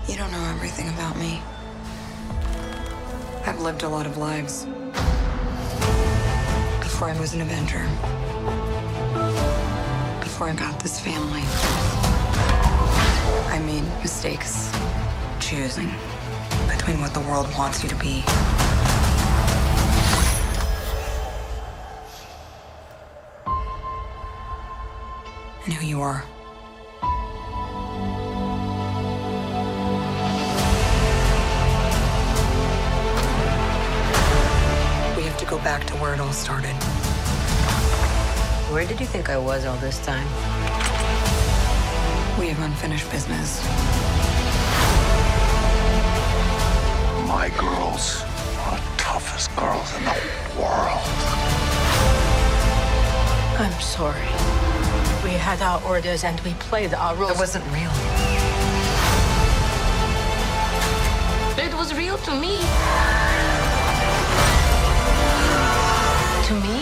You don't know everything about me. I've lived a lot of lives. Before I was an Avenger. Before I got this family. I made mistakes. Choosing between what the world wants you to be. And who you are. We have to go back to where it all started. Where did you think I was all this time? We have unfinished business. My girls are the toughest girls in the world. I'm sorry. We had our orders and we played our roles. It wasn't real. It was real to me. To me,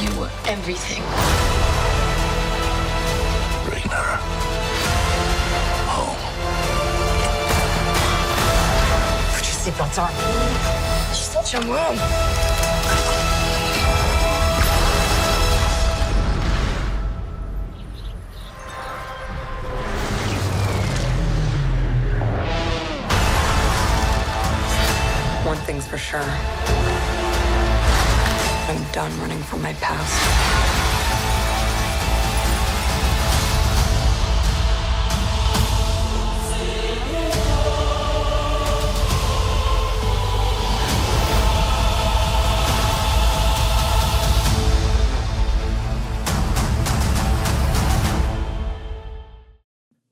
you were everything. Bring her home. Put your seatbelts on. She's such a mom. One thing's for sure. I'm done running from my past.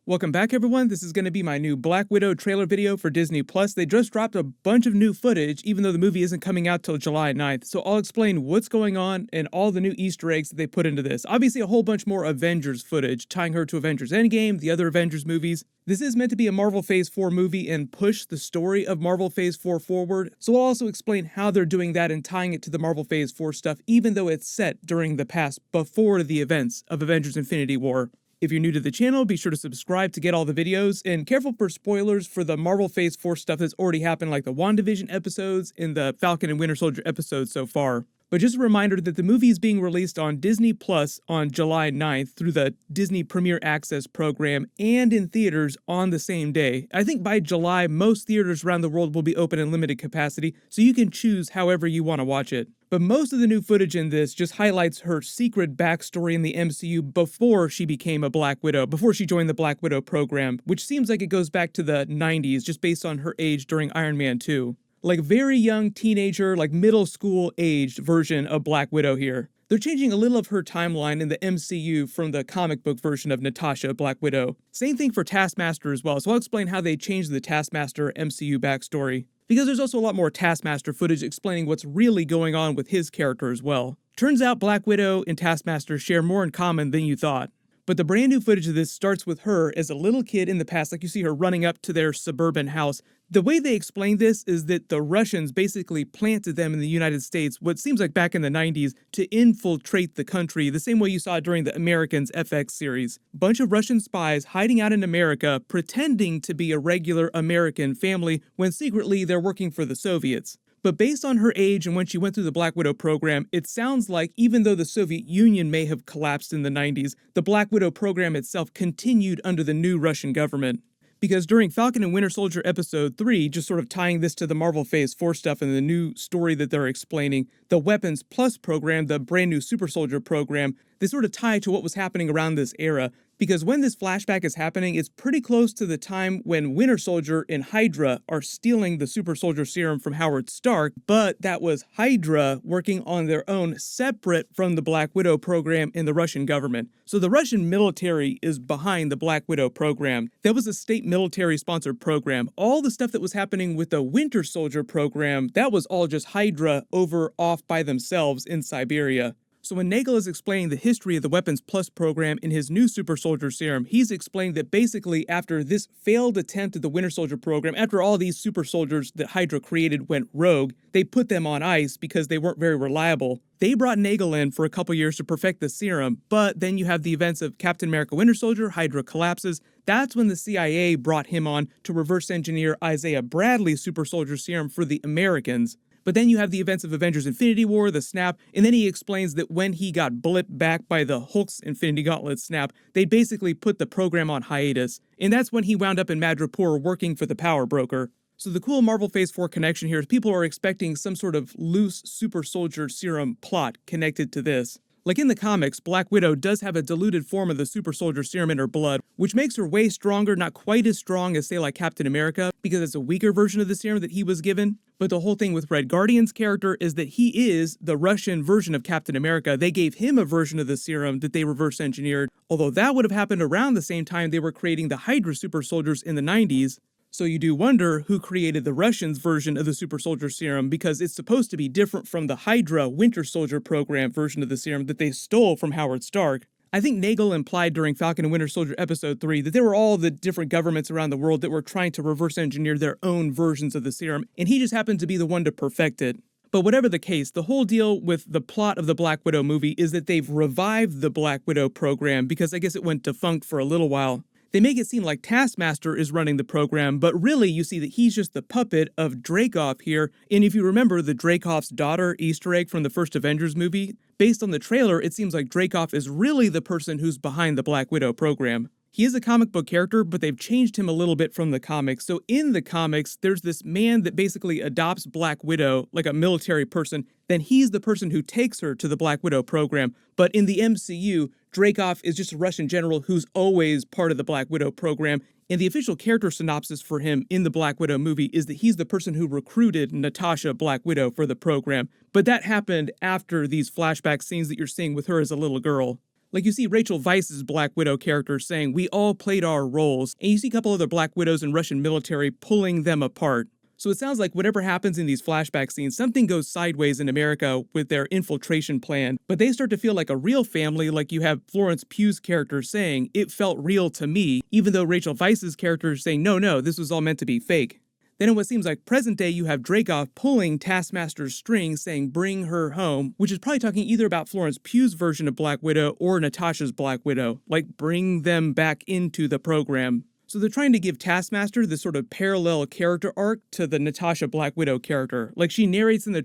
Welcome back, everyone. This is going to be my new Black Widow trailer video for Disney+. They just dropped a bunch of new footage, even though the movie isn't coming out till July 9th. So I'll explain what's going on and all the new Easter eggs that they put into this. Obviously, a whole bunch more Avengers footage, tying her to Avengers Endgame, the other Avengers movies. This is meant to be a Marvel Phase 4 movie and push the story of Marvel Phase 4 forward. So I'll also explain how they're doing that and tying it to the Marvel Phase 4 stuff, even though it's set during the past, before the events of Avengers Infinity War. If you're new to the channel, be sure to subscribe to get all the videos, and careful for spoilers for the Marvel Phase 4 stuff that's already happened, like the WandaVision episodes and the Falcon and Winter Soldier episodes so far. But just a reminder that the movie is being released on Disney Plus on July 9th through the Disney Premier Access program and in theaters on the same day. I think by July, most theaters around the world will be open in limited capacity, so you can choose however you want to watch it. But most of the new footage in this just highlights her secret backstory in the MCU before she became a Black Widow, before she joined the Black Widow program, which seems like it goes back to the 90s just based on her age during Iron Man 2. Like very young teenager, like middle school aged version of Black Widow here. They're changing a little of her timeline in the MCU from the comic book version of Natasha, Black Widow. Same thing for Taskmaster as well, so I'll explain how they changed the Taskmaster MCU backstory. Because there's also a lot more Taskmaster footage explaining what's really going on with his character as well. Turns out Black Widow and Taskmaster share more in common than you thought. But the brand new footage of this starts with her as a little kid in the past, like you see her running up to their suburban house. The way they explain this is that the Russians basically planted them in the United States, what seems like back in the 90s, to infiltrate the country, the same way you saw during the Americans FX series. Bunch of Russian spies hiding out in America, pretending to be a regular American family, when secretly they're working for the Soviets. But based on her age and when she went through the Black Widow program, it sounds like even though the Soviet Union may have collapsed in the 90s, the Black Widow program itself continued under the new Russian government. Because during Falcon and Winter Soldier Episode 3, just sort of tying this to the Marvel Phase 4 stuff and the new story that they're explaining, the Weapons Plus program, the brand new Super Soldier program, they sort of tie to what was happening around this era. Because when this flashback is happening, it's pretty close to the time when Winter Soldier and Hydra are stealing the Super Soldier Serum from Howard Stark, but that was Hydra working on their own separate from the Black Widow program in the Russian government. So the Russian military is behind the Black Widow program. That was a state military-sponsored program. All the stuff that was happening with the Winter Soldier program, that was all just Hydra over off by themselves in Siberia. So when Nagel is explaining the history of the Weapons Plus program in his new Super Soldier Serum, he's explained that basically after this failed attempt at the Winter Soldier program, after all these super soldiers that Hydra created went rogue, they put them on ice because they weren't very reliable. They brought Nagel in for a couple years to perfect the serum, but then you have the events of Captain America Winter Soldier, Hydra collapses. That's when the CIA brought him on to reverse engineer Isaiah Bradley's Super Soldier Serum for the Americans. But then you have the events of Avengers Infinity War, the snap, and then he explains that when he got blipped back by the Hulk's Infinity Gauntlet snap, they basically put the program on hiatus. And that's when he wound up in Madripoor working for the Power Broker. So the cool Marvel Phase 4 connection here is people are expecting some sort of loose Super Soldier Serum plot connected to this. Like in the comics, Black Widow does have a diluted form of the Super Soldier Serum in her blood, which makes her way stronger, not quite as strong as, say, like Captain America, because it's a weaker version of the serum that he was given. But the whole thing with Red Guardian's character is that he is the Russian version of Captain America. They gave him a version of the serum that they reverse engineered, although that would have happened around the same time they were creating the Hydra Super Soldiers in the 90s. So you do wonder who created the Russians' version of the Super Soldier Serum, because it's supposed to be different from the Hydra Winter Soldier program version of the serum that they stole from Howard Stark. I think Nagel implied during Falcon and Winter Soldier Episode 3 that there were all the different governments around the world that were trying to reverse engineer their own versions of the serum, and he just happened to be the one to perfect it. But whatever the case, the whole deal with the plot of the Black Widow movie is that they've revived the Black Widow program because I guess it went defunct for a little while. They make it seem like Taskmaster is running the program, but really you see that he's just the puppet of Dreykov here. And if you remember the Dreykov's daughter Easter egg from the first Avengers movie, based on the trailer, it seems like Dreykov is really the person who's behind the Black Widow program. He is a comic book character, but they've changed him a little bit from the comics. So in the comics, there's this man that basically adopts Black Widow like a military person. Then he's the person who takes her to the Black Widow program. But in the MCU, Dreykov is just a Russian general who's always part of the Black Widow program. And the official character synopsis for him in the Black Widow movie is that he's the person who recruited Natasha Black Widow for the program. But that happened after these flashback scenes that you're seeing with her as a little girl. Like you see Rachel Weisz's Black Widow character saying, "We all played our roles," and you see a couple other Black Widows in Russian military pulling them apart. So it sounds like whatever happens in these flashback scenes, something goes sideways in America with their infiltration plan, but they start to feel like a real family, like you have Florence Pugh's character saying, "It felt real to me," even though Rachel Weisz's character is saying, no, this was all meant to be fake. Then in what seems like present day, you have Dreykov pulling Taskmaster's string saying, "Bring her home," which is probably talking either about Florence Pugh's version of Black Widow or Natasha's Black Widow, like bring them back into the program. So they're trying to give Taskmaster this sort of parallel character arc to the Natasha Black Widow character. Like she narrates during the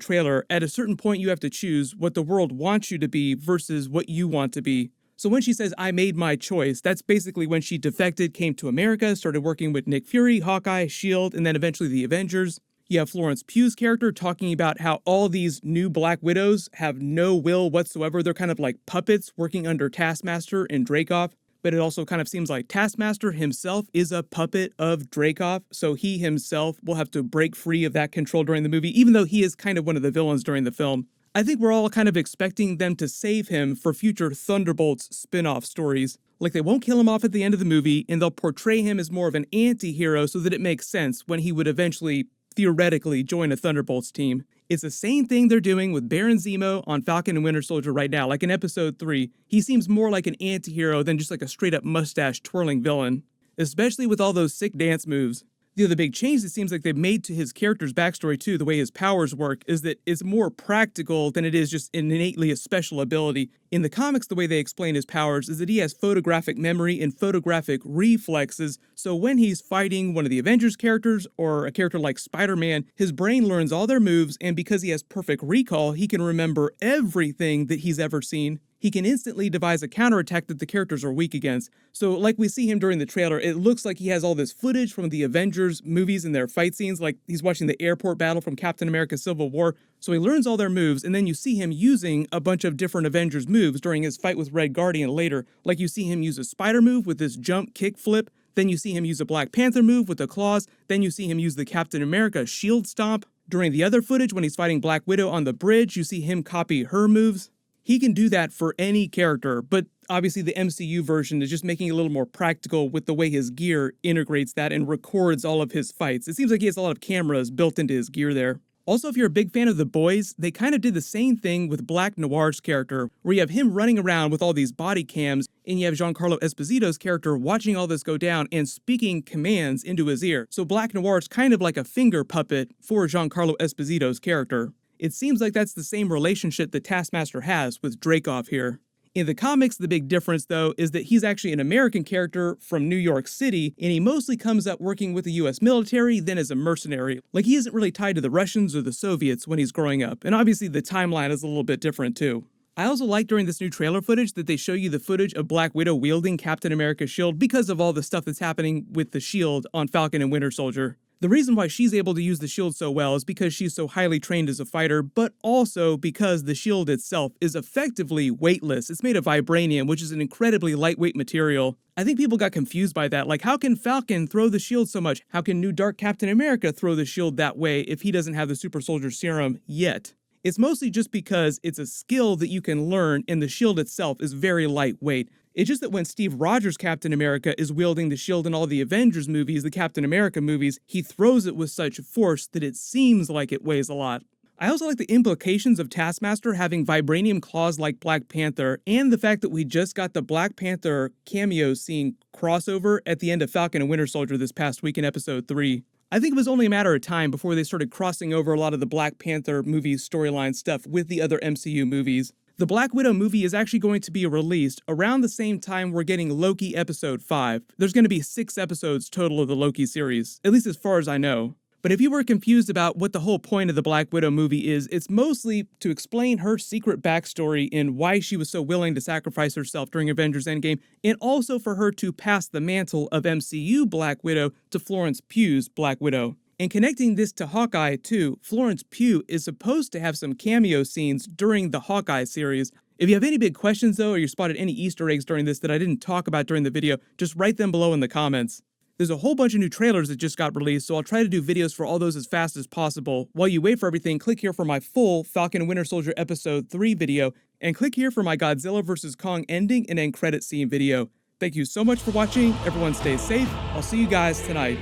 trailer, at a certain point you have to choose what the world wants you to be versus what you want to be. So when she says, "I made my choice," that's basically when she defected, came to America, started working with Nick Fury, Hawkeye, S.H.I.E.L.D., and then eventually the Avengers. You have Florence Pugh's character talking about how all these new Black Widows have no will whatsoever. They're kind of like puppets working under Taskmaster and Dreykov. But it also kind of seems like Taskmaster himself is a puppet of Dreykov, so he himself will have to break free of that control during the movie, even though he is kind of one of the villains during the film. I think we're all kind of expecting them to save him for future Thunderbolts spin-off stories. Like they won't kill him off at the end of the movie, and they'll portray him as more of an anti-hero so that it makes sense when he would eventually, theoretically, join a Thunderbolts team. It's the same thing they're doing with Baron Zemo on Falcon and Winter Soldier right now. Like in Episode 3, he seems more like an anti-hero than just like a straight-up mustache-twirling villain. Especially with all those sick dance moves. The other big change it seems like they've made to his character's backstory too, the way his powers work, is that it's more practical than it is just innately a special ability. In the comics, the way they explain his powers is that he has photographic memory and photographic reflexes, so when he's fighting one of the Avengers characters or a character like Spider-Man, his brain learns all their moves, and because he has perfect recall, he can remember everything that he's ever seen. He can instantly devise a counterattack that the characters are weak against. So like we see him during the trailer, it looks like he has all this footage from the Avengers movies and their fight scenes, like he's watching the airport battle from Captain America Civil War. So he learns all their moves, and then you see him using a bunch of different Avengers moves during his fight with Red Guardian later. Like you see him use a spider move with this jump kick flip, then you see him use a Black Panther move with the claws, then you see him use the Captain America shield stomp. During the other footage, when he's fighting Black Widow on the bridge, you see him copy her moves. He can do that for any character, but obviously the MCU version is just making it a little more practical with the way his gear integrates that and records all of his fights. It seems like he has a lot of cameras built into his gear there. Also, if you're a big fan of The Boys, they kind of did the same thing with Black Noir's character, where you have him running around with all these body cams, and you have Giancarlo Esposito's character watching all this go down and speaking commands into his ear. So Black Noir's kind of like a finger puppet for Giancarlo Esposito's character. It seems like that's the same relationship that Taskmaster has with Dreykov here. In the comics, the big difference, though, is that he's actually an American character from New York City, and he mostly comes up working with the US military, then as a mercenary. Like, he isn't really tied to the Russians or the Soviets when he's growing up, and obviously the timeline is a little bit different, too. I also like during this new trailer footage that they show you the footage of Black Widow wielding Captain America's shield because of all the stuff that's happening with the shield on Falcon and Winter Soldier. The reason why she's able to use the shield so well is because she's so highly trained as a fighter, but also because the shield itself is effectively weightless. It's made of vibranium, which is an incredibly lightweight material. I think people got confused by that. Like, how can Falcon throw the shield so much? How can New Dark Captain America throw the shield that way if he doesn't have the super soldier serum yet? It's mostly just because it's a skill that you can learn, and the shield itself is very lightweight. It's just that when Steve Rogers' Captain America is wielding the shield in all the Avengers movies, the Captain America movies, he throws it with such force that it seems like it weighs a lot. I also like the implications of Taskmaster having vibranium claws like Black Panther, and the fact that we just got the Black Panther cameo scene crossover at the end of Falcon and Winter Soldier this past week in episode 3. I think it was only a matter of time before they started crossing over a lot of the Black Panther movie storyline stuff with the other MCU movies. The Black Widow movie is actually going to be released around the same time we're getting Loki episode 5. There's going to be 6 episodes total of the Loki series, at least as far as I know. But if you were confused about what the whole point of the Black Widow movie is, it's mostly to explain her secret backstory and why she was so willing to sacrifice herself during Avengers Endgame, and also for her to pass the mantle of MCU Black Widow to Florence Pugh's Black Widow. And connecting this to Hawkeye too, Florence Pugh is supposed to have some cameo scenes during the Hawkeye series. If you have any big questions though, or you spotted any Easter eggs during this that I didn't talk about during the video, just write them below in the comments. There's a whole bunch of new trailers that just got released, so I'll try to do videos for all those as fast as possible. While you wait for everything, click here for my full Falcon and Winter Soldier episode 3 video, and click here for my Godzilla vs. Kong ending and end credit scene video. Thank you so much for watching, everyone stay safe, I'll see you guys tonight.